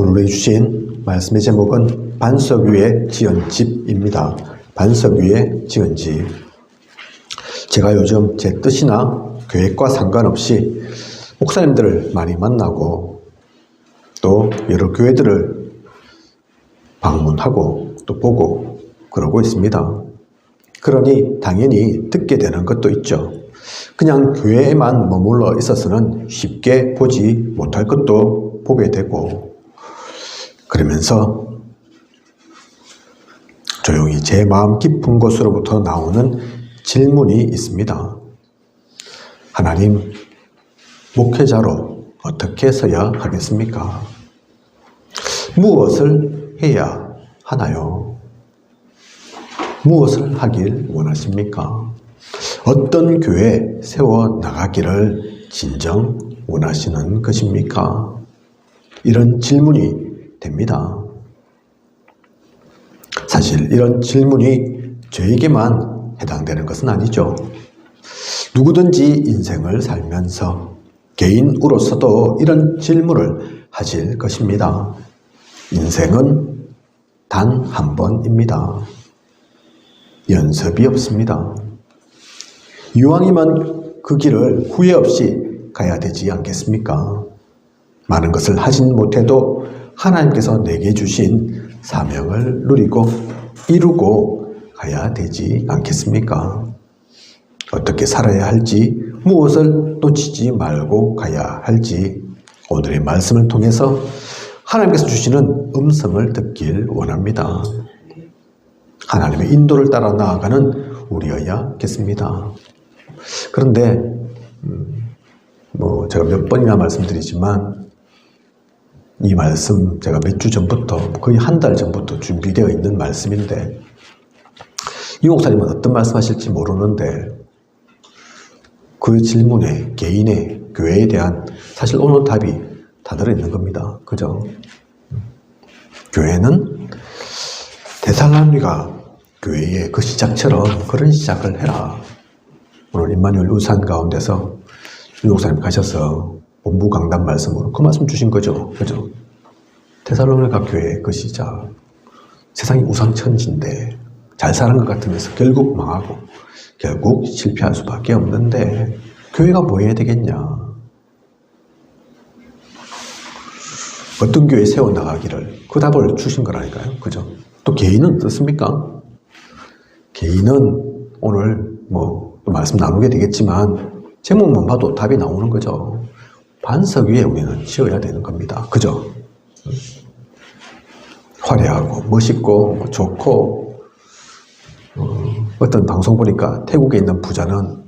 오늘 주신 말씀의 제목은 반석 위에 지은 집입니다. 반석 위에 지은 집. 제가 요즘 제 뜻이나 계획과 상관없이 목사님들을 많이 만나고 또 여러 교회들을 방문하고 또 보고 그러고 있습니다. 그러니 당연히 듣게 되는 것도 있죠. 그냥 교회에만 머물러 있어서는 쉽게 보지 못할 것도 보게 되고, 그러면서 조용히 제 마음 깊은 곳으로부터 나오는 질문이 있습니다. 하나님, 목회자로 어떻게 서야 하겠습니까? 무엇을 해야 하나요? 무엇을 하길 원하십니까? 어떤 교회 세워 나가기를 진정 원하시는 것입니까? 이런 질문이 됩니다. 사실 이런 질문이 저에게만 해당되는 것은 아니죠. 누구든지 인생을 살면서 개인으로서도 이런 질문을 하실 것입니다. 인생은 단 한 번입니다. 연습이 없습니다. 이왕이면 그 길을 후회 없이 가야 되지 않겠습니까? 많은 것을 하진 못해도 하나님께서 내게 주신 사명을 누리고 이루고 가야 되지 않겠습니까? 어떻게 살아야 할지, 무엇을 놓치지 말고 가야 할지 오늘의 말씀을 통해서 하나님께서 주시는 음성을 듣길 원합니다. 하나님의 인도를 따라 나아가는 우리여야겠습니다. 그런데 제가 몇 번이나 말씀드리지만 이 말씀 제가 몇 주 전부터, 거의 한 달 전부터 준비되어 있는 말씀인데, 이 목사님은 어떤 말씀하실지 모르는데 그 질문에 개인의 교회에 대한 사실 오늘 답이 다 들어있는 겁니다. 그죠? 교회는 데살로니가 교회의 그 시작처럼 그런 시작을 해라. 오늘 임마누엘 우산 가운데서 유 목사님 가셔서 본부 강단 말씀으로 그 말씀 주신 거죠. 그죠? 데살로니가 교회의 그 시작. 세상이 우상천지인데 잘 사는 것 같으면서 결국 망하고 결국 실패할 수밖에 없는데 교회가 뭐 해야 되겠냐? 어떤 교회 세워나가기를 그 답을 주신 거라니까요. 그죠? 또 개인은 어떻습니까? 개인은 오늘 또 말씀 나누게 되겠지만 제목만 봐도 답이 나오는 거죠. 반석 위에 우리는 지어야 되는 겁니다. 그죠? 화려하고 멋있고 좋고, 어떤 방송 보니까 태국에 있는 부자는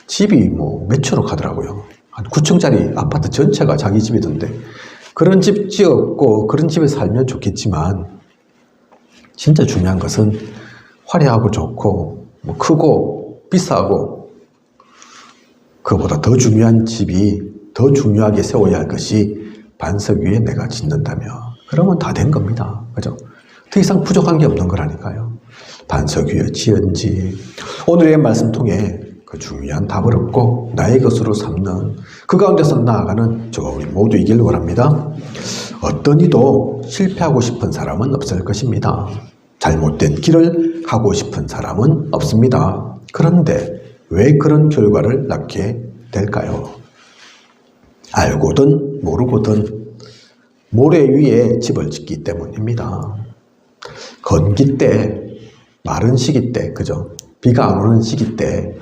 집이 몇 천억 하더라고요. 한 9층짜리 아파트 전체가 자기 집이던데, 그런 집 지었고 그런 집에 살면 좋겠지만 진짜 중요한 것은 화려하고 좋고 크고 비싸고, 그보다 더 중요한 집이 더 중요하게 세워야 할 것이 반석 위에 내가 짓는다며, 그러면 다 된 겁니다. 그죠? 더 이상 부족한 게 없는 거라니까요. 반석 위에 지은 집. 오늘의 말씀 통해 그 중요한 답을 얻고 나의 것으로 삼는, 그 가운데서 나아가는 저와 우리 모두이길 원합니다. 어떤 이도 실패하고 싶은 사람은 없을 것입니다. 잘못된 길을 가고 싶은 사람은 없습니다. 그런데 왜 그런 결과를 낳게 될까요? 알고든 모르고든 모래 위에 집을 짓기 때문입니다. 건기 때, 마른 시기 때, 그죠? 비가 안 오는 시기 때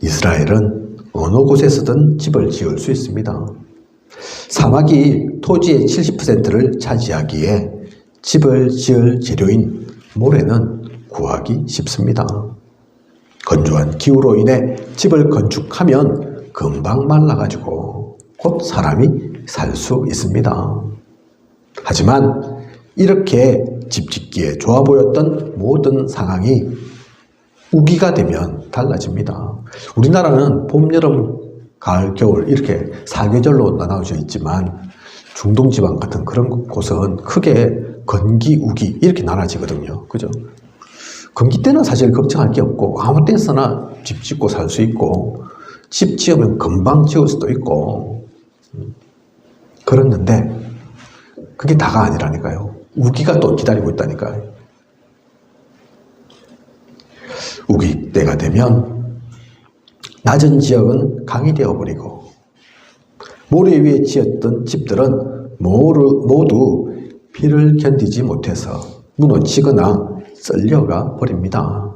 이스라엘은 어느 곳에서든 집을 지을 수 있습니다. 사막이 토지의 70%를 차지하기에 집을 지을 재료인 모래는 구하기 쉽습니다. 건조한 기후로 인해 집을 건축하면 금방 말라가지고 곧 사람이 살 수 있습니다. 하지만 이렇게 집 짓기에 좋아 보였던 모든 상황이 우기가 되면 달라집니다. 우리나라는 봄, 여름, 가을, 겨울 이렇게 4계절로 나눠져 있지만 중동지방 같은 그런 곳은 크게 건기, 우기 이렇게 나눠지거든요. 그죠? 건기 때는 사실 걱정할 게 없고 아무 때서나 집 짓고 살 수 있고 집 지으면 금방 지을 수도 있고 그랬는데 그게 다가 아니라니까요. 우기가 또 기다리고 있다니까요. 우기 때가 되면 낮은 지역은 강이 되어버리고 모래 위에 지었던 집들은 모두 비를 견디지 못해서 무너지거나 썰려가 버립니다.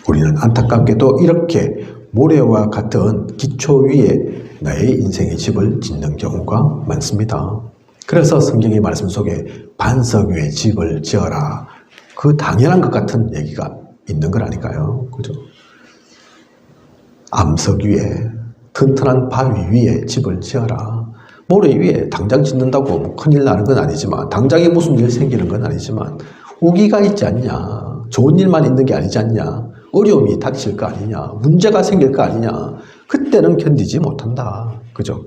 우리는 안타깝게도 이렇게 모래와 같은 기초 위에 나의 인생의 집을 짓는 경우가 많습니다. 그래서 성경의 말씀 속에 반석 위에 집을 지어라. 그 당연한 것 같은 얘기가 있는 거라니까요. 그죠? 암석 위에, 튼튼한 바위 위에 집을 지어라. 모래 위에 당장 짓는다고 뭐 큰일 나는 건 아니지만, 당장에 무슨 일 생기는 건 아니지만, 우기가 있지 않냐. 좋은 일만 있는 게 아니지 않냐. 어려움이 닥칠 거 아니냐. 문제가 생길 거 아니냐. 그때는 견디지 못한다. 그죠?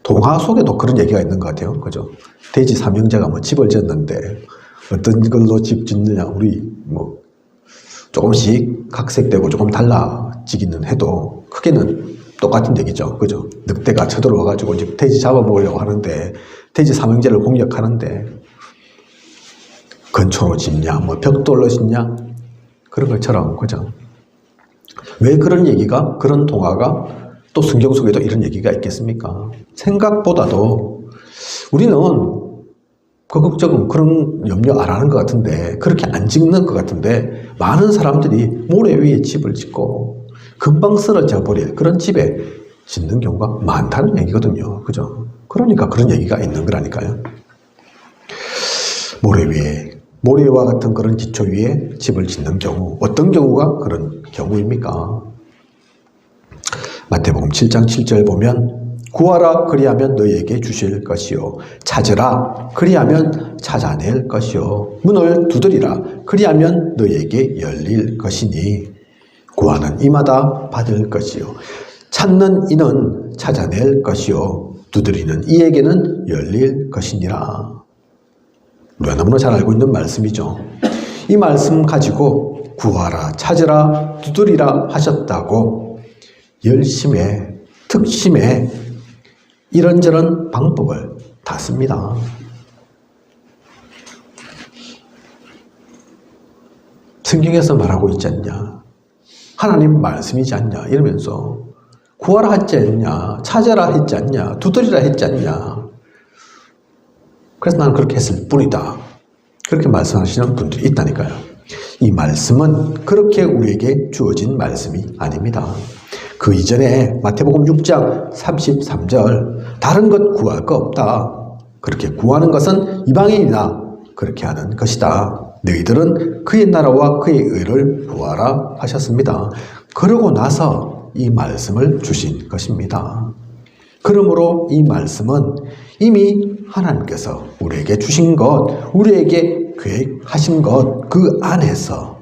동화 속에도 그런 얘기가 있는 것 같아요. 그죠? 돼지 삼형제가 집을 짓는데 어떤 걸로 집 짓느냐. 우리 조금씩 각색되고 조금 달라지기는 해도 크게는 똑같은 얘기죠. 그죠? 늑대가 쳐들어와가지고 이제 돼지 잡아먹으려고 하는데 돼지 삼형제를 공격하는데 근초로 짓냐, 벽돌로 짓냐, 그런 것처럼, 그죠? 왜 그런 얘기가, 그런 동화가 또 성경 속에도 이런 얘기가 있겠습니까? 생각보다도 우리는 적극적인 그런 염려 안 하는 것 같은데, 그렇게 안 짓는 것 같은데, 많은 사람들이 모래 위에 집을 짓고 금방 쓰러져 버릴 그런 집에 짓는 경우가 많다는 얘기거든요. 그죠? 그러니까 그런 얘기가 있는 거라니까요. 모래와 같은 그런 기초 위에 집을 짓는 경우, 어떤 경우가 그런 경우입니까? 마태복음 7장 7절 보면 구하라 그리하면 너희에게 주실 것이요 찾으라 그리하면 찾아낼 것이요 문을 두드리라 그리하면 너희에게 열릴 것이니 구하는 이마다 받을 것이요 찾는 이는 찾아낼 것이요 두드리는 이에게는 열릴 것이니라. 우리가 너무나 잘 알고 있는 말씀이죠. 이 말씀 가지고 구하라, 찾으라, 두드리라 하셨다고 열심에, 특심에 이런저런 방법을 다 씁니다. 성경에서 말하고 있지 않냐? 하나님 말씀이지 않냐? 이러면서 구하라 했지 않냐? 찾아라 했지 않냐? 두드리라 했지 않냐? 그래서 나는 그렇게 했을 뿐이다. 그렇게 말씀하시는 분들이 있다니까요. 이 말씀은 그렇게 우리에게 주어진 말씀이 아닙니다. 그 이전에 마태복음 6장 33절 다른 것 구할 거 없다. 그렇게 구하는 것은 이방인이나 그렇게 하는 것이다. 너희들은 그의 나라와 그의 의를 구하라 하셨습니다. 그러고 나서 이 말씀을 주신 것입니다. 그러므로 이 말씀은 이미 하나님께서 우리에게 주신 것, 우리에게 계획하신 것, 그 안에서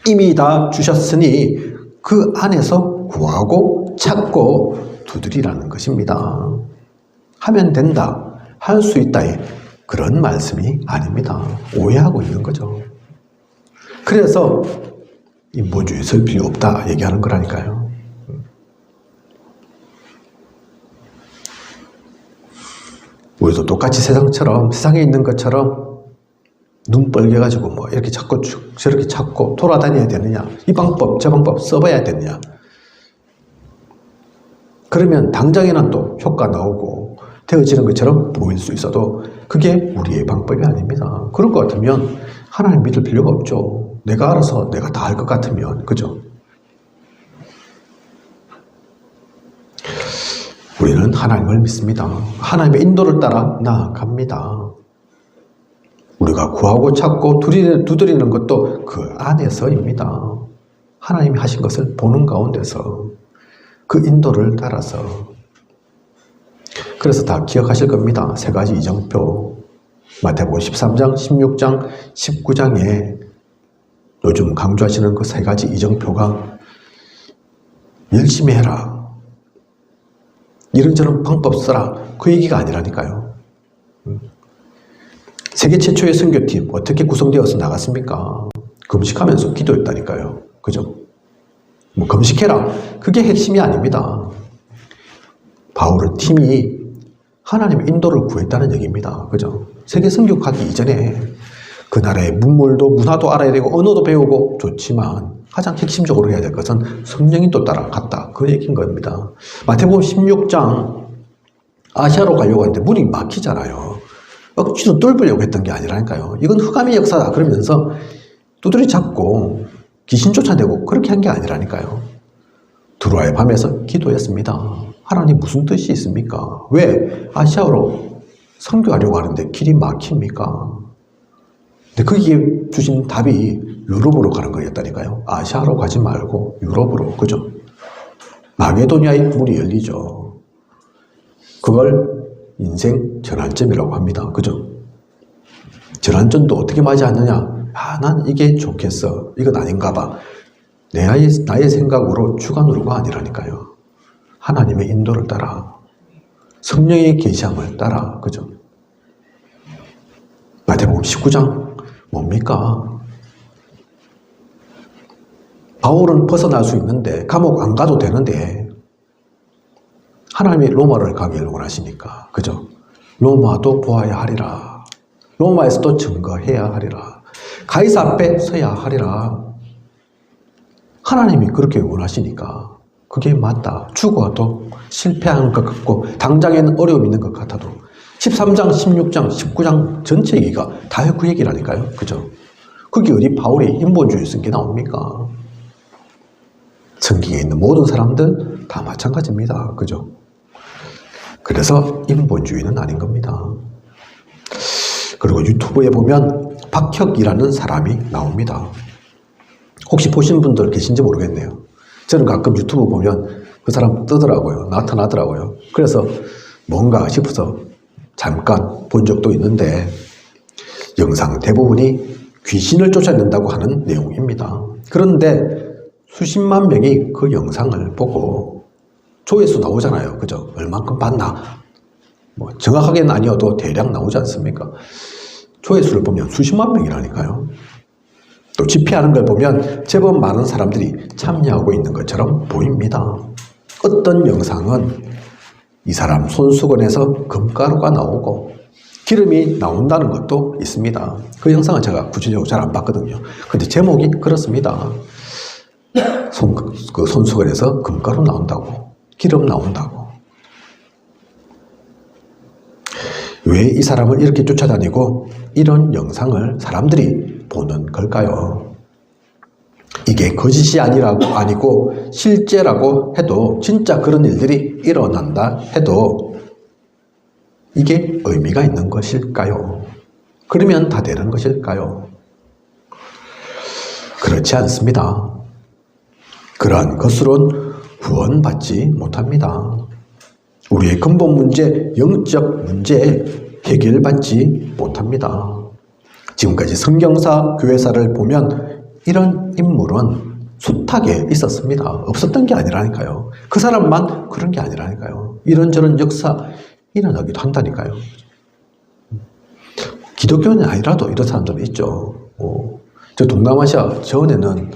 이미 다 주셨으니 그 안에서 구하고 찾고 두드리라는 것입니다. 하면 된다, 할 수 있다의 그런 말씀이 아닙니다. 오해하고 있는 거죠. 그래서 인본주의 설 필요 없다 얘기하는 거라니까요. 우리도 똑같이 세상에 있는 것처럼 눈 빨개가지고 이렇게 찾고 저렇게 찾고 돌아다녀야 되느냐, 이 방법 저 방법 써봐야 되느냐, 그러면 당장에는 또 효과 나오고 되어지는 것처럼 보일 수 있어도 그게 우리의 방법이 아닙니다. 그럴 것 같으면 하나님 믿을 필요가 없죠. 내가 알아서 내가 다 할 것 같으면, 그죠? 우리는 하나님을 믿습니다. 하나님의 인도를 따라 나아갑니다. 우리가 구하고 찾고 두드리는 것도 그 안에서입니다. 하나님이 하신 것을 보는 가운데서 그 인도를 따라서. 그래서 다 기억하실 겁니다. 세 가지 이정표. 마태복음 13장, 16장, 19장에 요즘 강조하시는 그 세 가지 이정표가 열심히 해라, 이런저런 방법 써라, 그 얘기가 아니라니까요. 세계 최초의 선교팀 어떻게 구성되어서 나갔습니까? 금식하면서 기도했다니까요. 그죠? 검식해라, 그게 핵심이 아닙니다. 바울은 팀이 하나님의 인도를 구했다는 얘기입니다. 그죠? 세계 선교 가기 이전에 그 나라의 문물도 문화도 알아야 되고 언어도 배우고 좋지만 가장 핵심적으로 해야 될 것은 성령인도 따라갔다. 그 얘기인 겁니다. 마태복음 16장 아시아로 가려고 하는데 문이 막히잖아요. 억지로 뚫으려고 했던 게 아니라니까요. 이건 흑암의 역사다 그러면서 두드리 잡고 귀신 쫓아내고 그렇게 한 게 아니라니까요. 두루와의 밤에서 기도했습니다. 하나님 무슨 뜻이 있습니까? 왜 아시아로 선교하려고 하는데 길이 막힙니까? 근데 거기에 주신 답이 유럽으로 가는 거였다니까요. 아시아로 가지 말고 유럽으로. 그죠? 마게도니아의 문이 열리죠. 그걸 인생 전환점이라고 합니다. 그죠? 전환점도 어떻게 맞이하느냐? 아, 난 이게 좋겠어. 이건 아닌가 봐. 나의 생각으로 주관으로가 아니라니까요. 하나님의 인도를 따라, 성령의 계시함을 따라. 그죠? 마태복음 19장 뭡니까? 바울은 벗어날 수 있는데 감옥 안 가도 되는데 하나님이 로마를 가기를 원하시니까. 그죠? 로마도 보아야 하리라. 로마에서도 증거해야 하리라. 가이사 앞에 서야 하리라. 하나님이 그렇게 원하시니까 그게 맞다. 죽어도 실패하는 것 같고 당장에는 어려움이 있는 것 같아도 13장, 16장, 19장 전체 얘기가 다 그 얘기라니까요. 그죠? 그게 어디 바울이 인본주의 쓴 게 나옵니까? 성경에 있는 모든 사람들 다 마찬가지입니다. 그죠? 그래서 인본주의는 아닌 겁니다. 그리고 유튜브에 보면 박혁이라는 사람이 나옵니다. 혹시 보신 분들 계신지 모르겠네요. 저는 가끔 유튜브 보면 그 사람 뜨더라고요. 나타나더라고요. 그래서 뭔가 싶어서 잠깐 본 적도 있는데 영상 대부분이 귀신을 쫓아낸다고 하는 내용입니다. 그런데 수십만 명이 그 영상을 보고 조회수 나오잖아요. 그죠? 얼만큼 봤나? 뭐 정확하게는 아니어도 대략 나오지 않습니까? 조회수를 보면 수십만 명이라니까요. 또 집회하는 걸 보면 제법 많은 사람들이 참여하고 있는 것처럼 보입니다. 어떤 영상은 이 사람 손수건에서 금가루가 나오고 기름이 나온다는 것도 있습니다. 그 영상은 제가 구체적으로 잘 안 봤거든요. 근데 제목이 그렇습니다. 그 손수건에서 금가루 나온다고, 기름 나온다고. 왜 이 사람을 이렇게 쫓아다니고 이런 영상을 사람들이 보는 걸까요? 이게 거짓이 아니고 실제라고 해도, 진짜 그런 일들이 일어난다 해도 이게 의미가 있는 것일까요? 그러면 다 되는 것일까요? 그렇지 않습니다. 그러한 것으로는 구원받지 못합니다. 우리의 근본 문제, 영적 문제에 해결받지 못합니다. 지금까지 성경사, 교회사를 보면 이런 인물은 숱하게 있었습니다. 없었던 게 아니라니까요. 그 사람만 그런 게 아니라니까요. 이런저런 역사 일어나기도 한다니까요. 기독교는 아니라도 이런 사람들은 있죠. 저 동남아시아 전에는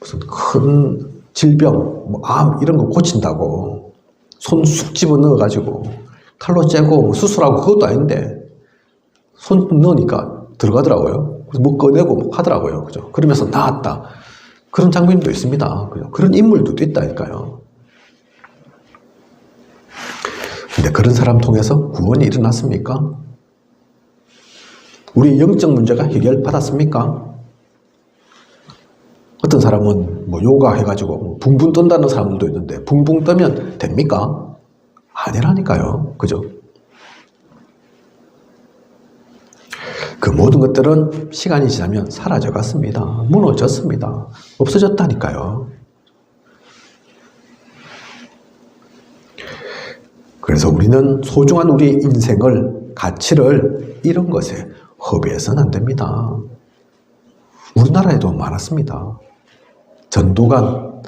무슨 큰 질병, 암 이런 거 고친다고 손 쑥 집어넣어가지고 칼로 째고 수술하고 그것도 아닌데 손 넣으니까 들어가더라고요. 그래서 뭐 꺼내고 하더라고요. 그죠? 그러면서 나았다. 그런 장면도 있습니다. 그죠? 그런 인물도 있다니까요. 근데 그런 사람 통해서 구원이 일어났습니까? 우리 영적 문제가 해결받았습니까? 어떤 사람은 뭐 요가 해가지고 붕붕 뜬다는 사람들도 있는데 붕붕 뜨면 됩니까? 아니라니까요. 그죠? 그 모든 것들은 시간이 지나면 사라져 갔습니다. 무너졌습니다. 없어졌다니까요. 그래서 우리는 소중한 우리의 인생을, 가치를 이런 것에 허비해서는 안 됩니다. 우리나라에도 많았습니다. 전도관,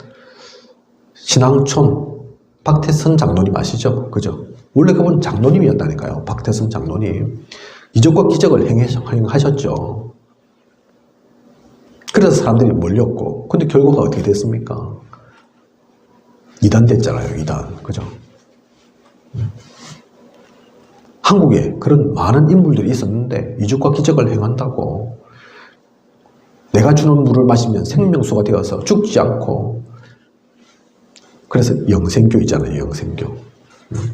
신앙촌, 박태선 장로님 아시죠? 그죠? 원래 그분 장로님이었다니까요. 박태선 장로님. 이적과 기적을 행하셨죠. 그래서 사람들이 몰렸고, 근데 결과가 어떻게 됐습니까? 이단 됐잖아요, 이단. 그죠? 한국에 그런 많은 인물들이 있었는데 이적과 기적을 행한다고, 내가 주는 물을 마시면 생명수가 되어서 죽지 않고, 그래서 영생교 있잖아요. 영생교.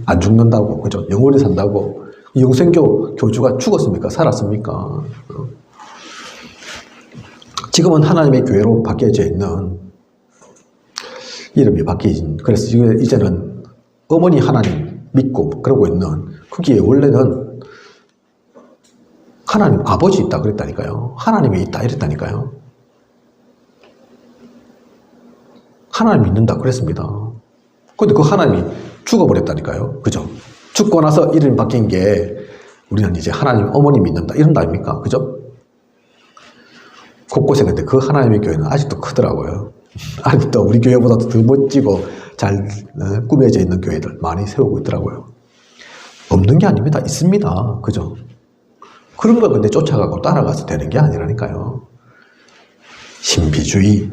안 죽는다고, 그죠? 영원히 산다고. 영생교 교주가 죽었습니까? 살았습니까? 지금은 하나님의 교회로 바뀌어져 있는, 이름이 바뀌진, 그래서 이제는 어머니 하나님 믿고 그러고 있는, 거기에 원래는 하나님 아버지 있다 그랬다니까요. 하나님이 있다 이랬다니까요. 하나님 믿는다 그랬습니다. 근데 그 하나님이 죽어버렸다니까요. 그죠? 죽고 나서 이름이 바뀐 게, 우리는 이제 하나님 어머니 믿는다 이런 거 아닙니까? 그죠? 곳곳에 근데 그 하나님의 교회는 아직도 크더라고요. 아직도 우리 교회보다도 더 멋지고 잘 꾸며져 있는 교회들 많이 세우고 있더라고요. 없는 게 아닙니다. 있습니다. 그죠? 그런 걸 근데 쫓아가고 따라가서 되는 게 아니라니까요. 신비주의,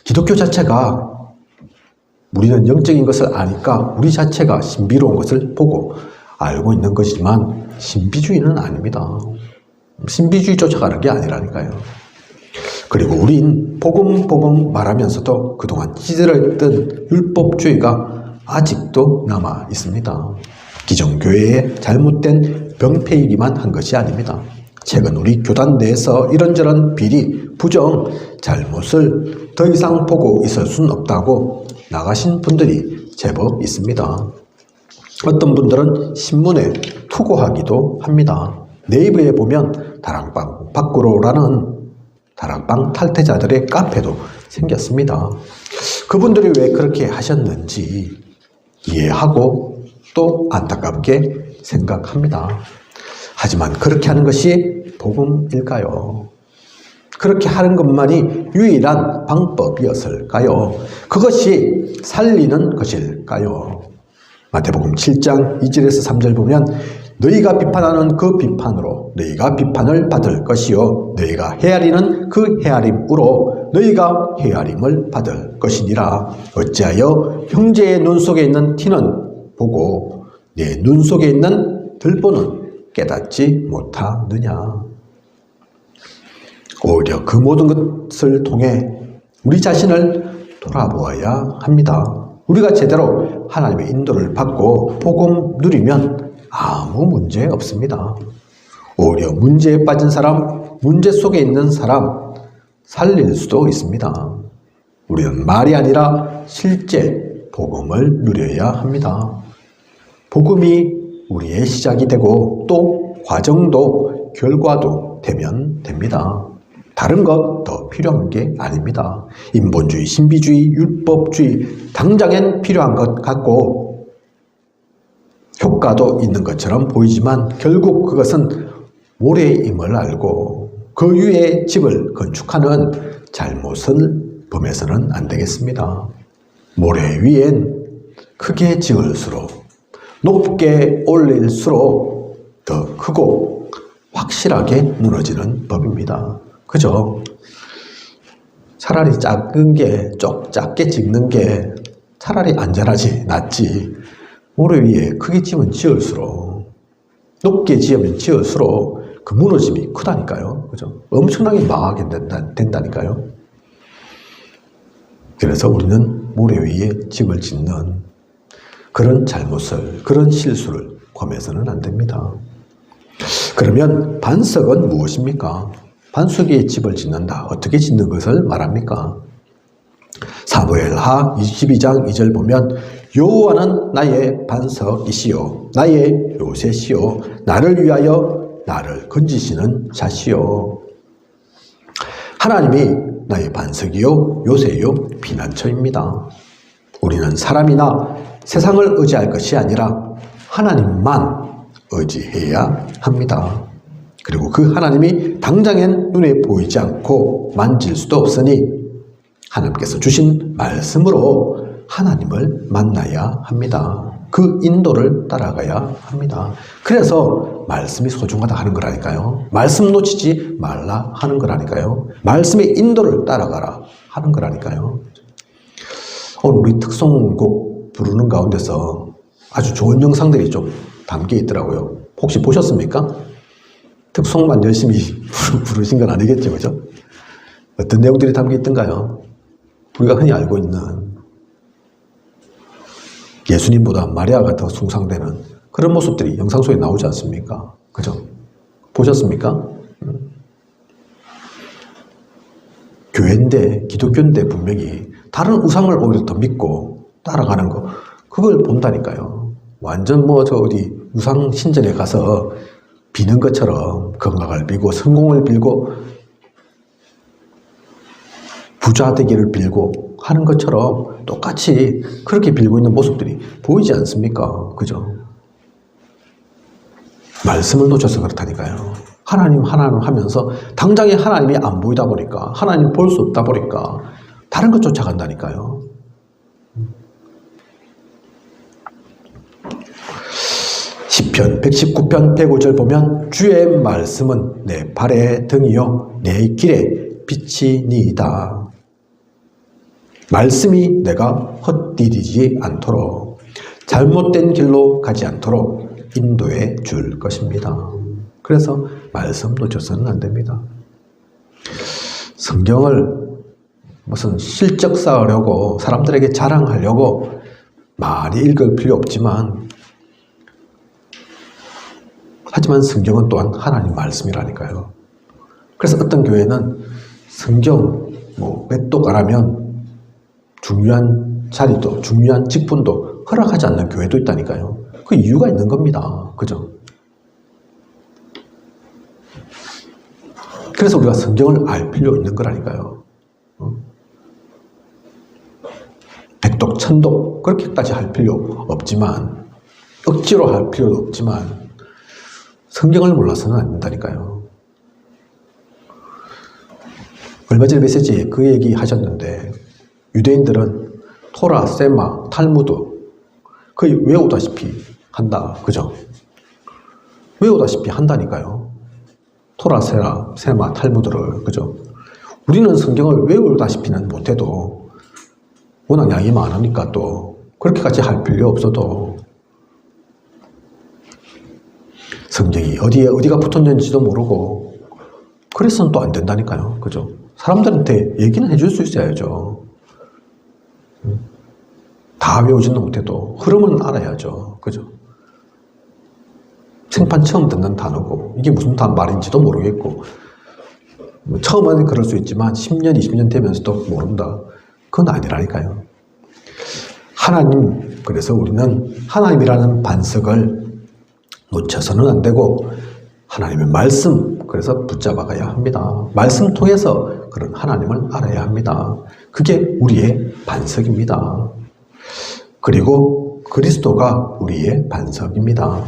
기독교 자체가, 우리는 영적인 것을 아니까 우리 자체가 신비로운 것을 보고 알고 있는 것이지만 신비주의는 아닙니다. 신비주의 쫓아가는 게 아니라니까요. 그리고 우린 복음 말하면서도 그동안 찌들었던 율법주의가 아직도 남아 있습니다. 기존 교회의 잘못된 병폐이기만 한 것이 아닙니다. 최근 우리 교단 내에서 이런저런 비리, 부정, 잘못을 더 이상 보고 있을 수는 없다고 나가신 분들이 제법 있습니다. 어떤 분들은 신문에 투고하기도 합니다. 네이버에 보면 다락방 밖으로라는 다락방 탈퇴자들의 카페도 생겼습니다. 그분들이 왜 그렇게 하셨는지 이해하고 또 안타깝게 생각합니다. 하지만 그렇게 하는 것이 복음일까요? 그렇게 하는 것만이 유일한 방법이었을까요? 그것이 살리는 것일까요? 마태복음 7장 2절에서 3절 보면, 너희가 비판하는 그 비판으로 너희가 비판을 받을 것이요 너희가 헤아리는 그 헤아림으로 너희가 헤아림을 받을 것이니라. 어찌하여 형제의 눈 속에 있는 티는 보고 내 눈 속에 있는 들보는 깨닫지 못하느냐. 오히려 그 모든 것을 통해 우리 자신을 돌아보아야 합니다. 우리가 제대로 하나님의 인도를 받고 복음 누리면 아무 문제 없습니다. 오히려 문제에 빠진 사람, 문제 속에 있는 사람 살릴 수도 있습니다. 우리는 말이 아니라 실제 복음을 누려야 합니다. 복음이 우리의 시작이 되고 또 과정도 결과도 되면 됩니다. 다른 것 더 필요한 게 아닙니다. 인본주의, 신비주의, 율법주의 당장엔 필요한 것 같고 효과도 있는 것처럼 보이지만 결국 그것은 모래임을 알고 그 위에 집을 건축하는 잘못을 범해서는 안 되겠습니다. 모래 위엔 크게 지을수록 높게 올릴수록 더 크고 확실하게 무너지는 법입니다. 그죠? 차라리 작은 게, 작게 짓는 게 차라리 안전하지, 낫지. 모래 위에 크게 지으면 지을수록, 높게 지으면 지을수록 그 무너짐이 크다니까요. 그죠? 엄청나게 망하게 된다니까요. 그래서 우리는 모래 위에 집을 짓는 그런 잘못을, 그런 실수를 범해서는 안 됩니다. 그러면 반석은 무엇입니까? 반석 위에 집을 짓는다. 어떻게 짓는 것을 말합니까? 사무엘하 22장 2절 보면 여호와는 나의 반석이시요 나의 요새시요 나를 위하여 나를 건지시는 자시요. 하나님이 나의 반석이요 요새요 피난처입니다. 우리는 사람이나 세상을 의지할 것이 아니라 하나님만 의지해야 합니다. 그리고 그 하나님이 당장엔 눈에 보이지 않고 만질 수도 없으니 하나님께서 주신 말씀으로 하나님을 만나야 합니다. 그 인도를 따라가야 합니다. 그래서 말씀이 소중하다 하는 거라니까요. 말씀 놓치지 말라 하는 거라니까요. 말씀의 인도를 따라가라 하는 거라니까요. 오늘 우리 특송곡 부르는 가운데서 아주 좋은 영상들이 좀 담겨 있더라고요. 혹시 보셨습니까? 특송만 열심히 부르신 건 아니겠죠, 그죠? 어떤 내용들이 담겨 있던가요? 우리가 흔히 알고 있는 예수님보다 마리아가 더 숭상되는 그런 모습들이 영상 속에 나오지 않습니까? 그죠? 보셨습니까? 교회인데, 기독교인데 분명히 다른 우상을 오히려 더 믿고 따라가는 거, 그걸 본다니까요. 완전 어디 우상 신전에 가서 비는 것처럼 건강을 빌고 성공을 빌고 부자 되기를 빌고 하는 것처럼 똑같이 그렇게 빌고 있는 모습들이 보이지 않습니까? 그죠? 말씀을 놓쳐서 그렇다니까요. 하나님 하면서 당장에 하나님이 안 보이다 보니까, 하나님 볼 수 없다 보니까 다른 것 쫓아간다니까요. 시편 119편 105절 보면 주의 말씀은 내 발의 등이요 내 길에 빛이니이다. 말씀이 내가 헛디디지 않도록 잘못된 길로 가지 않도록 인도해 줄 것입니다. 그래서 말씀 놓쳐서는 안 됩니다. 성경을 무슨 실적 쌓으려고 사람들에게 자랑하려고 많이 읽을 필요 없지만 하지만 성경은 또한 하나님 말씀이라니까요. 그래서 어떤 교회는 성경 몇 독 안 하면 중요한 자리도 중요한 직분도 허락하지 않는 교회도 있다니까요. 그 이유가 있는 겁니다. 그죠? 그래서 우리가 성경을 알 필요 있는 거라니까요. 백독, 천독 그렇게까지 할 필요 없지만 억지로 할 필요도 없지만 성경을 몰라서는 안 된다니까요. 얼마 전에 메시지에 그 얘기 하셨는데 유대인들은 토라, 세마, 탈무드 거의 외우다시피 한다. 그죠? 외우다시피 한다니까요. 토라, 세마, 탈무드를. 그죠? 우리는 성경을 외우다시피는 못해도 워낙 양이 많으니까 또 그렇게까지 할 필요 없어도 성경이 어디가 붙었는지도 모르고 그래서는 또 안 된다니까요. 그죠? 사람들한테 얘기는 해줄 수 있어야죠. 다 외우지는 못해도 흐름은 알아야죠. 그죠? 생판 처음 듣는 단어고 이게 무슨 말인지도 모르겠고 처음에는 그럴 수 있지만 10년, 20년 되면서도 모른다. 그건 아니라니까요. 하나님, 그래서 우리는 하나님이라는 반석을 놓쳐서는 안 되고 하나님의 말씀, 그래서 붙잡아가야 합니다. 말씀 통해서 그런 하나님을 알아야 합니다. 그게 우리의 반석입니다. 그리고 그리스도가 우리의 반석입니다.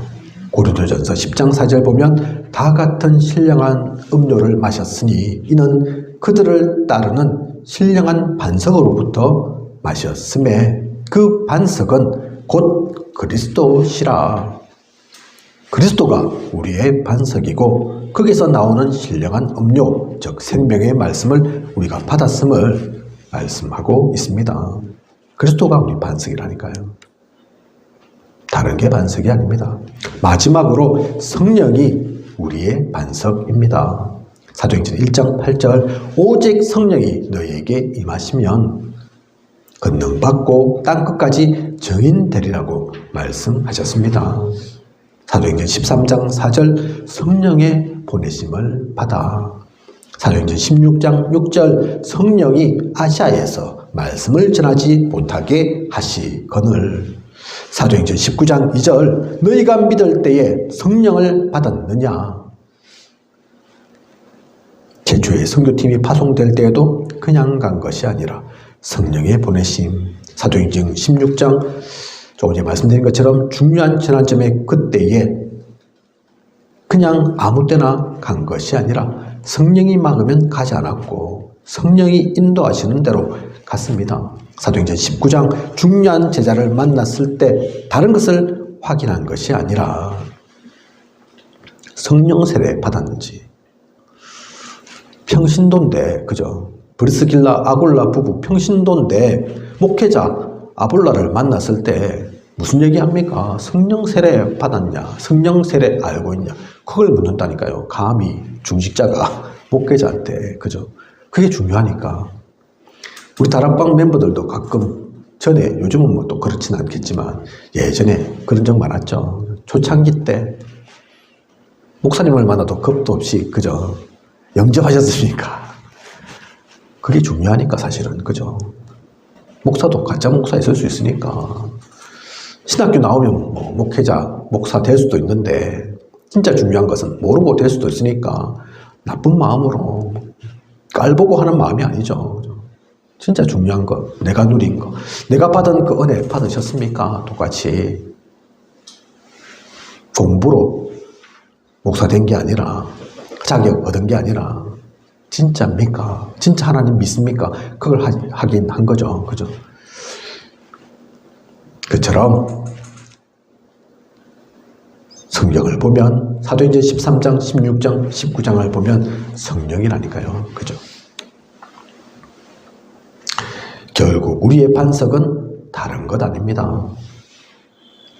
고린도전서 10장 4절 보면 다 같은 신령한 음료를 마셨으니 이는 그들을 따르는 신령한 반석으로부터 마셨음에 그 반석은 곧 그리스도시라. 그리스도가 우리의 반석이고 거기서 나오는 신령한 음료, 즉 생명의 말씀을 우리가 받았음을 말씀하고 있습니다. 그리스도가 우리 반석이라니까요. 다른 게 반석이 아닙니다. 마지막으로 성령이 우리의 반석입니다. 사도행전 1장 8절 오직 성령이 너희에게 임하시면 권능받고 땅끝까지 증인되리라고 말씀하셨습니다. 사도행전 13장 4절 성령의 보내심을 받아. 사도행전 16장 6절 성령이 아시아에서 말씀을 전하지 못하게 하시거늘. 사도행전 19장 2절 너희가 믿을 때에 성령을 받았느냐. 최초의 선교팀이 파송될 때에도 그냥 간 것이 아니라 성령의 보내심. 사도행전 16장 조금 전에 말씀드린 것처럼 중요한 전환점의 그때에 그냥 아무 때나 간 것이 아니라 성령이 막으면 가지 않았고 성령이 인도하시는 대로 갔습니다. 사도행전 19장 중요한 제자를 만났을 때 다른 것을 확인한 것이 아니라 성령 세례 받았는지. 평신도인데, 그죠? 브리스길라 아굴라 부부 평신도인데 목회자 아볼라를 만났을 때 무슨 얘기합니까? 성령 세례 받았냐? 성령 세례 알고 있냐? 그걸 묻는다니까요. 감히 중직자가 목회자한테. 그죠? 그게 중요하니까. 우리 다락방 멤버들도 가끔 전에, 요즘은 뭐 또 그렇진 않겠지만 예전에 그런 적 많았죠. 초창기 때 목사님을 만나도 겁도 없이 그죠? 영접하셨습니까? 그게 중요하니까 사실은. 그죠? 목사도 가짜 목사 있을 수 있으니까. 신학교 나오면 뭐 목회자, 목사 될 수도 있는데 진짜 중요한 것은 모르고 될 수도 있으니까 나쁜 마음으로 깔보고 하는 마음이 아니죠. 진짜 중요한 거, 내가 누린 거, 내가 받은 그 은혜 받으셨습니까? 똑같이 공부로 목사 된 게 아니라, 자격 얻은 게 아니라 진짜입니까? 진짜 하나님 믿습니까? 그걸 하긴 한 거죠. 그죠? 그처럼 성경을 보면 사도행전 13장, 16장, 19장을 보면 성령이라니까요. 그죠? 결국 우리의 반석은 다른 것 아닙니다.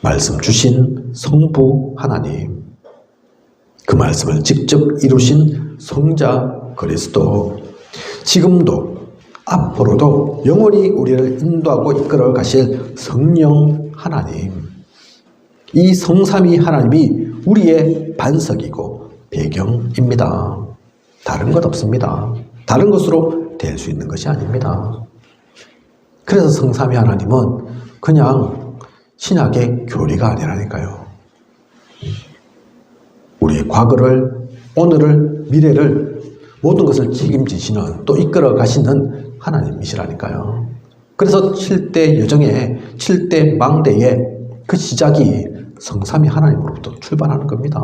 말씀 주신 성부 하나님, 그 말씀을 직접 이루신 성자 그리스도, 지금도 앞으로도 영원히 우리를 인도하고 이끌어 가실 성령 하나님, 이 성삼위 하나님이 우리의 반석이고 배경입니다. 다른 것 없습니다. 다른 것으로 될 수 있는 것이 아닙니다. 그래서 성삼위 하나님은 그냥 신학의 교리가 아니라니까요. 우리의 과거를, 오늘을, 미래를 모든 것을 책임지시는, 또 이끌어 가시는 하나님이시라니까요. 그래서 7대 여정의 7대 망대의 그 시작이 성삼위 하나님으로부터 출발하는 겁니다.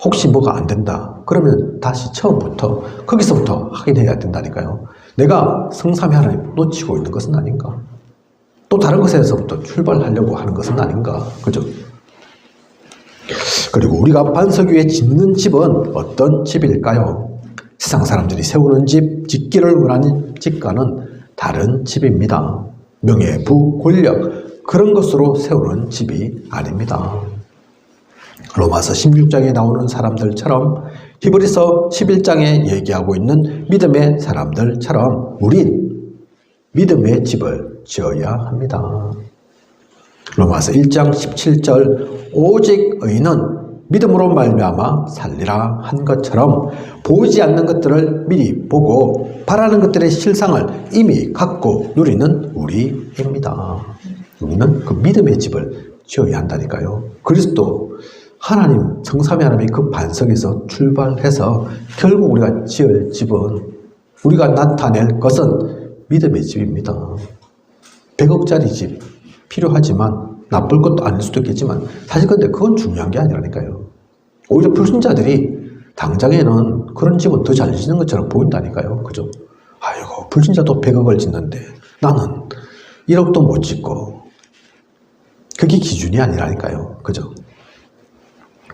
혹시 뭐가 안 된다 그러면 다시 처음부터 거기서부터 확인해야 된다니까요. 내가 성삼위 하나님 놓치고 있는 것은 아닌가? 또 다른 것에서부터 출발하려고 하는 것은 아닌가? 그죠? 그리고 우리가 반석 위에 짓는 집은 어떤 집일까요? 세상 사람들이 세우는 집, 짓기를 원하는 집과는 다른 집입니다. 명예, 부, 권력, 그런 것으로 세우는 집이 아닙니다. 로마서 16장에 나오는 사람들처럼, 히브리서 11장에 얘기하고 있는 믿음의 사람들처럼 우린 믿음의 집을 지어야 합니다. 로마서 1장 17절, 오직 의인은 믿음으로 말미암아 살리라 한 것처럼 보이지 않는 것들을 미리 보고 바라는 것들의 실상을 이미 갖고 누리는 우리입니다. 우리는 그 믿음의 집을 지어야 한다니까요. 그리스도 하나님, 성삼위 하나님의 그 반석에서 출발해서 결국 우리가 지을 집은, 우리가 나타낼 것은 믿음의 집입니다. 100억짜리 집 필요하지만, 나쁠 것도 아닐 수도 있겠지만 사실 근데 그건 중요한 게 아니라니까요. 오히려 불신자들이 당장에는 그런 집은 더 잘 짓는 것처럼 보인다니까요. 그죠? 아이고, 불신자도 100억을 짓는데 나는 1억도 못 짓고, 그게 기준이 아니라니까요. 그죠?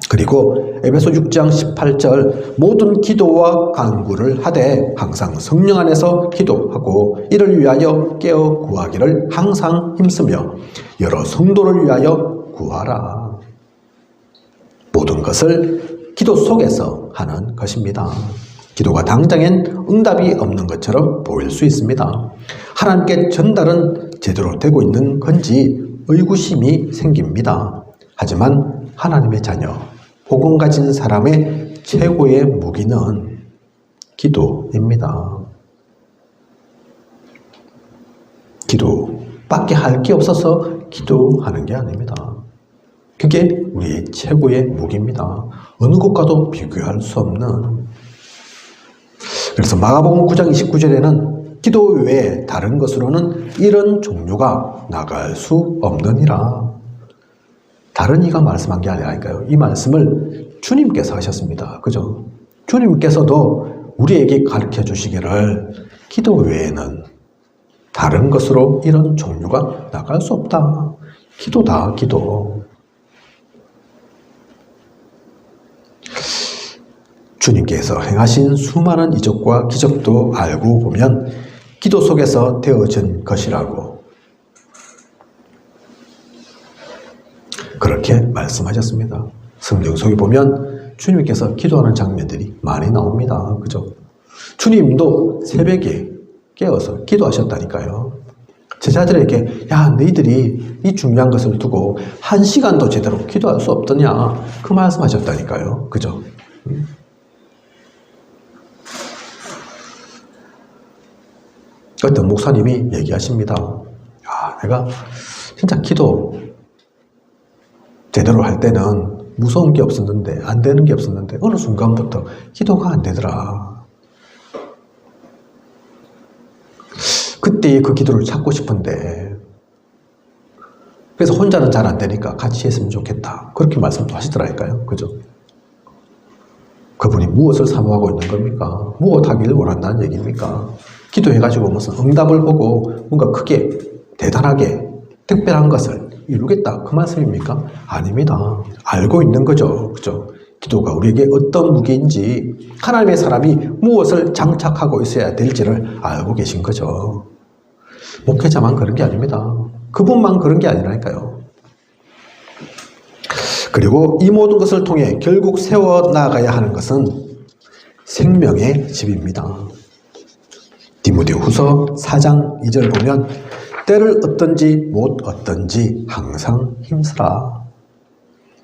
그리고 에베소 6장 18절, 모든 기도와 간구를 하되 항상 성령 안에서 기도하고 이를 위하여 깨어 구하기를 항상 힘쓰며 여러 성도를 위하여 구하라. 모든 것을 기도 속에서 하는 것입니다. 기도가 당장엔 응답이 없는 것처럼 보일 수 있습니다. 하나님께 전달은 제대로 되고 있는 건지 의구심이 생깁니다. 하지만 하나님의 자녀, 복음 가진 사람의 최고의 무기는 기도입니다. 기도밖에 할 게 없어서 기도하는 게 아닙니다. 그게 우리의 최고의 무기입니다. 어느 것과도 비교할 수 없는. 그래서 마가복음 9장 29절에는 기도 외에 다른 것으로는 이런 종류가 나갈 수 없느니라. 다른 이가 말씀한 게 아니라니까요. 이 말씀을 주님께서 하셨습니다. 그죠? 주님께서도 우리에게 가르쳐 주시기를 기도 외에는 다른 것으로 이런 종류가 나갈 수 없다. 기도다, 기도. 주님께서 행하신 수많은 이적과 기적도 알고 보면 기도 속에서 되어진 것이라고 그렇게 말씀하셨습니다. 성경 속에 보면 주님께서 기도하는 장면들이 많이 나옵니다. 그죠? 주님도 새벽에 깨어서 기도하셨다니까요. 제자들에게 야 너희들이 이 중요한 것을 두고 1시간도 제대로 기도할 수 없더냐 그 말씀하셨다니까요. 그죠? 어떤 목사님이 얘기하십니다. 야, 내가 진짜 기도 제대로 할 때는 무서운 게 없었는데 안 되는 게 없었는데 어느 순간부터 기도가 안 되더라. 그때 그 기도를 찾고 싶은데 그래서 혼자는 잘 안 되니까 같이 했으면 좋겠다. 그렇게 말씀도 하시더라니까요. 그죠? 그분이 무엇을 사모하고 있는 겁니까? 무엇 하기를 원한다는 얘기입니까? 기도해가지고 무슨 응답을 보고 뭔가 크게 대단하게 특별한 것을 이루겠다 그 말씀입니까? 아닙니다. 알고 있는 거죠. 그죠? 기도가 우리에게 어떤 무기인지 하나님의 사람이 무엇을 장착하고 있어야 될지를 알고 계신 거죠. 목회자만 그런 게 아닙니다. 그분만 그런 게 아니라니까요. 그리고 이 모든 것을 통해 결국 세워나가야 하는 것은 생명의 집입니다. 디모데후서 4장 2절 보면 때를 얻든지 못 얻든지 항상 힘쓰라.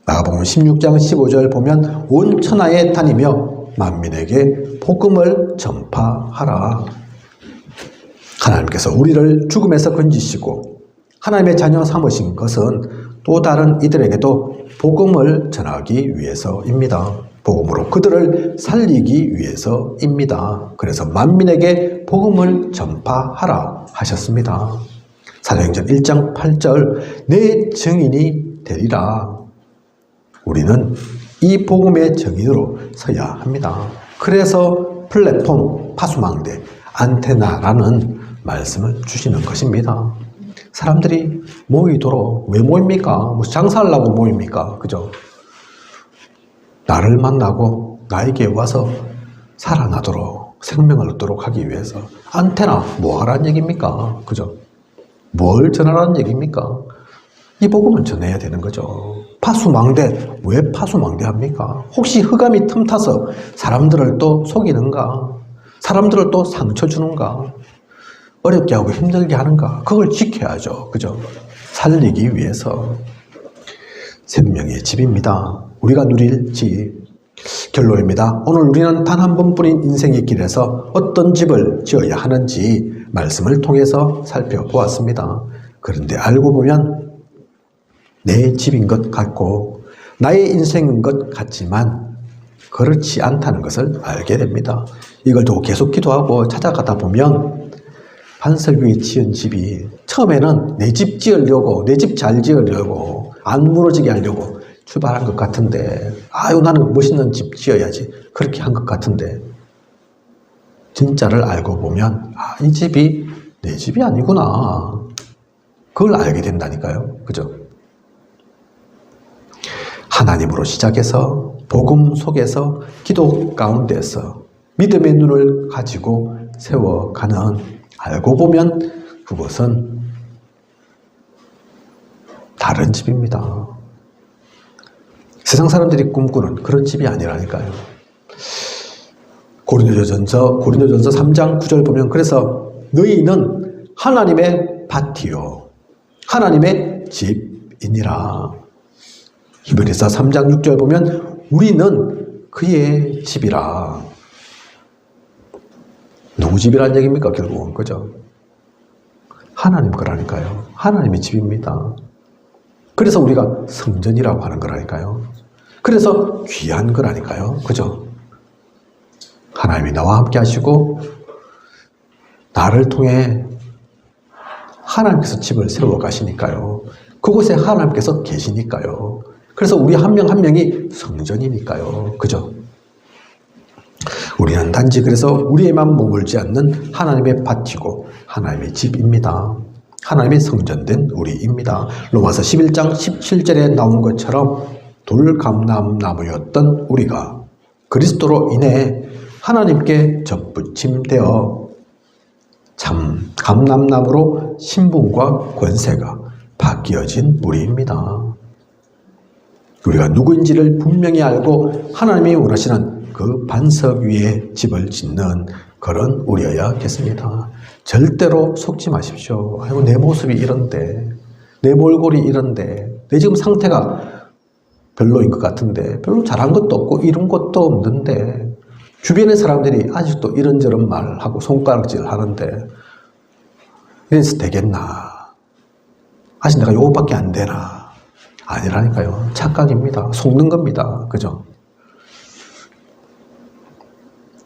마가복음 16장 15절 보면 온 천하에 다니며 만민에게 복음을 전파하라. 하나님께서 우리를 죽음에서 건지시고 하나님의 자녀 삼으신 것은 또 다른 이들에게도 복음을 전하기 위해서입니다. 복음으로 그들을 살리기 위해서입니다. 그래서 만민에게 복음을 전파하라 하셨습니다. 사도행전 1장 8절 내 증인이 되리라. 우리는 이 복음의 증인으로 서야 합니다. 그래서 플랫폼, 파수망대, 안테나라는 말씀을 주시는 것입니다. 사람들이 모이도록 왜 모입니까? 무슨 장사하려고 모입니까? 그죠? 나를 만나고 나에게 와서 살아나도록 생명을 얻도록 하기 위해서 안테나 뭐 하라는 얘기입니까? 그죠? 뭘 전하라는 얘기입니까? 이 복음을 전해야 되는 거죠. 파수망대, 왜 파수망대 합니까? 혹시 흑암이 틈타서 사람들을 또 속이는가? 사람들을 또 상처 주는가? 어렵게 하고 힘들게 하는가? 그걸 지켜야죠. 그죠? 살리기 위해서. 생명의 집입니다. 우리가 누릴 집. 결론입니다. 오늘 우리는 단 한 번뿐인 인생의 길에서 어떤 집을 지어야 하는지 말씀을 통해서 살펴보았습니다. 그런데 알고 보면 내 집인 것 같고 나의 인생인 것 같지만 그렇지 않다는 것을 알게 됩니다. 이걸 두고 계속 기도하고 찾아가다 보면 반석 위에 지은 집이 처음에는 내 집 지으려고 내 집 잘 지으려고 안 무너지게 하려고 출발한 것 같은데 아유 나는 멋있는 집 지어야지 그렇게 한 것 같은데 진짜를 알고 보면 아, 이 집이 내 집이 아니구나 그걸 알게 된다니까요. 그죠? 하나님으로 시작해서 복음 속에서 기도 가운데서 믿음의 눈을 가지고 세워가는 알고 보면 그것은 다른 집입니다. 세상 사람들이 꿈꾸는 그런 집이 아니라니까요. 고린도전서 3장 9절 보면 그래서 너희는 하나님의 밭이요 하나님의 집이니라. 히브리서 3장 6절 보면 우리는 그의 집이라. 누구 집이라는 얘기입니까? 결국은 그죠? 하나님 거라니까요. 하나님의 집입니다. 그래서 우리가 성전이라고 하는 거라니까요. 그래서 귀한 거라니까요. 그죠? 하나님이 나와 함께 하시고 나를 통해 하나님께서 집을 세워 가시니까요. 그곳에 하나님께서 계시니까요. 그래서 우리 한 명 한 명이 성전이니까요. 그죠? 우리는 단지 그래서 우리에만 머물지 않는 하나님의 밭이고 하나님의 집입니다. 하나님의 성전된 우리입니다. 로마서 11장 17절에 나온 것처럼 돌감람나무였던 우리가 그리스도로 인해 하나님께 접붙임되어 참 감람나무로 신분과 권세가 바뀌어진 우리입니다. 우리가 누구인지를 분명히 알고 하나님이 원하시는 그 반석 위에 집을 짓는 그런 우리여야겠습니다. 절대로 속지 마십시오. 아이고, 내 모습이 이런데, 내 몰골이 이런데, 내 지금 상태가 별로인 것 같은데, 별로 잘한 것도 없고 이런 것도 없는데, 주변의 사람들이 아직도 이런저런 말하고 손가락질 하는데, 이래서 되겠나? 아직 내가 요것밖에 안 되나? 아니라니까요. 착각입니다. 속는 겁니다. 그죠?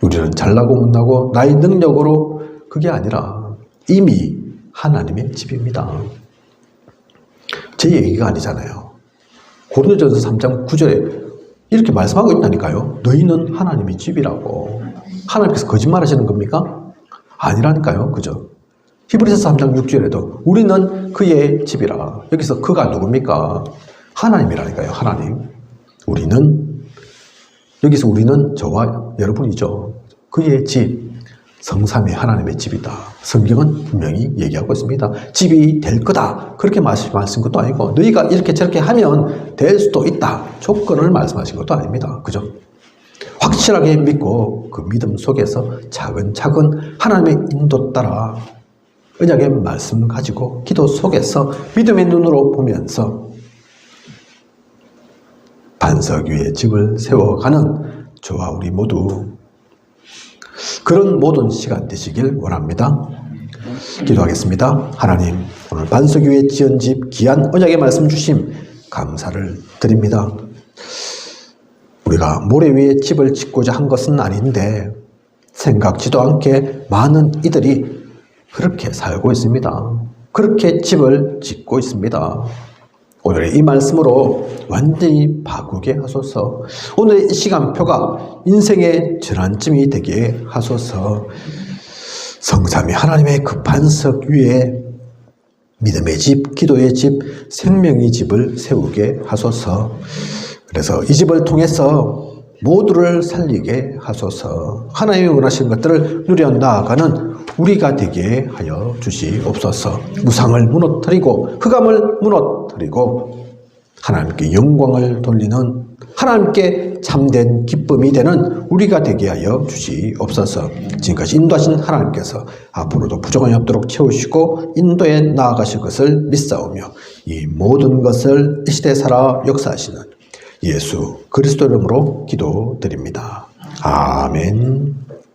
우리는 잘나고 못나고 나의 능력으로 그게 아니라 이미 하나님의 집입니다. 제 얘기가 아니잖아요. 고린도전서 3장 9절에 이렇게 말씀하고 있다니까요. 너희는 하나님의 집이라고. 하나님께서 거짓말하시는 겁니까? 아니라니까요. 그죠? 히브리서 3장 6절에도 우리는 그의 집이라. 여기서 그가 누굽니까? 하나님이라니까요. 하나님. 여기서 우리는 저와 여러분이죠. 그의 집, 성삼위 하나님의 집이다. 성경은 분명히 얘기하고 있습니다. 집이 될 거다. 그렇게 말씀하신 것도 아니고 너희가 이렇게 저렇게 하면 될 수도 있다. 조건을 말씀하신 것도 아닙니다. 그죠? 확실하게 믿고 그 믿음 속에서 차근차근 하나님의 인도 따라 언약의 말씀을 가지고 기도 속에서 믿음의 눈으로 보면서 반석 위에 집을 세워가는 저와 우리 모두 그런 모든 시간 되시길 원합니다. 기도하겠습니다. 하나님, 오늘 반석 위에 지은 집 귀한 언약의 말씀 주심 감사를 드립니다. 우리가 모래 위에 집을 짓고자 한 것은 아닌데 생각지도 않게 많은 이들이 그렇게 살고 있습니다. 그렇게 집을 짓고 있습니다. 오늘의 이 말씀으로 완전히 바꾸게 하소서. 오늘의 이 시간표가 인생의 전환점이 되게 하소서. 성삼위 하나님의 그 반석 위에 믿음의 집, 기도의 집, 생명의 집을 세우게 하소서. 그래서 이 집을 통해서 모두를 살리게 하소서. 하나님이 원하시는 것들을 누려 나아가는 우리가 되게 하여 주시옵소서. 무상을 무너뜨리고 흑암을 무너뜨리고 하나님께 영광을 돌리는 하나님께 참된 기쁨이 되는 우리가 되게 하여 주시옵소서. 지금까지 인도하신 하나님께서 앞으로도 부족함이 없도록 채우시고 인도에 나아가실 것을 믿사오며 이 모든 것을 이 시대에 살아 역사하시는 예수 그리스도 이름으로 기도드립니다. 아멘.